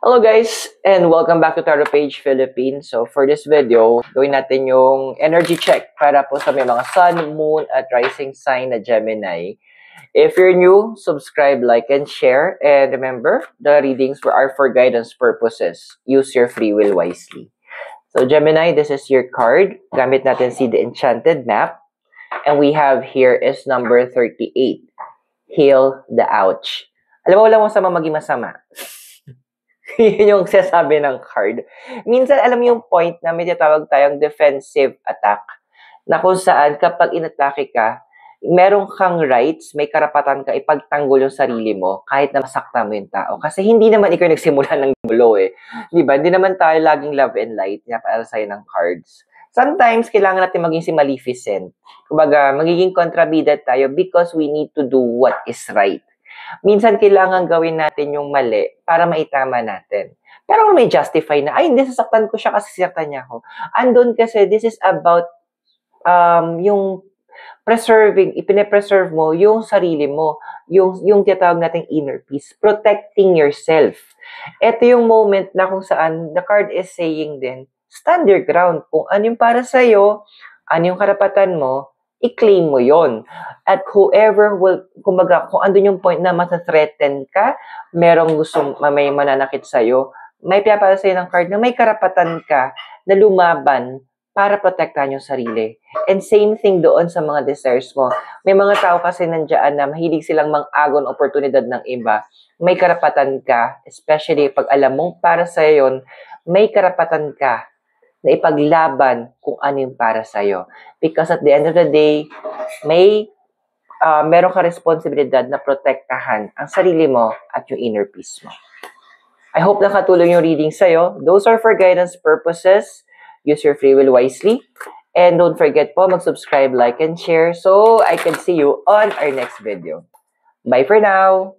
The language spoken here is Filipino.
Hello guys, and welcome back to Tarot Page Philippines. So for this video, gawin natin yung energy check para po sa may mga sun, moon, at rising sign na Gemini. If you're new, subscribe, like, and share. And remember, the readings are for guidance purposes. Use your free will wisely. So Gemini, this is your card. Gamit natin si The Enchanted Map. And we have here is number 38. Heal the ouch. Alam mo, wala mo sama maging masama. Yun yung sasabi ng card. Minsan, alam mo yung point na may tinatawag tayong defensive attack na kung saan kapag inatake ka, meron kang rights, may karapatan ka ipagtanggol yung sarili mo kahit na masaktan mo yung tao. Kasi hindi naman ikaw nagsimula ng gulo eh. Diba? Hindi naman tayo laging love and light na para sa'yo ng cards. Sometimes, kailangan natin maging si Maleficent. Kumbaga, magiging kontrabida tayo because we need to do what is right. Minsan, kailangan gawin natin yung mali para maitama natin. Pero may justify na, ay, hindi, sasaktan ko siya kasi sasaktan niya ako. Andun kasi, this is about yung preserving, ipine-preserve mo yung sarili mo, yung tinatawag nating inner peace, protecting yourself. Ito yung moment na kung saan the card is saying din, stand your ground. Kung ano yung para sa'yo, ano yung karapatan mo, i-claim mo yon. At whoever will, kumbaga, kung andun yung point na masa-threaten ka, merong gustong may mananakit sa'yo, may pinapala sa'yo ng card na may karapatan ka na lumaban para protektahan yung sarili. And same thing doon sa mga desires mo. May mga tao kasi nandiyan na mahilig silang mang-agon oportunidad ng iba. May karapatan ka, especially pag alam mong para sa'yo yun, may karapatan ka na ipaglaban kung ano yung para sa'yo. Because at the end of the day, meron ka responsibilidad na protektahan ang sarili mo at yung inner peace mo. I hope nakatulong yung reading sa'yo. Those are for guidance purposes. Use your free will wisely. And don't forget po, mag-subscribe, like, and share so I can see you on our next video. Bye for now!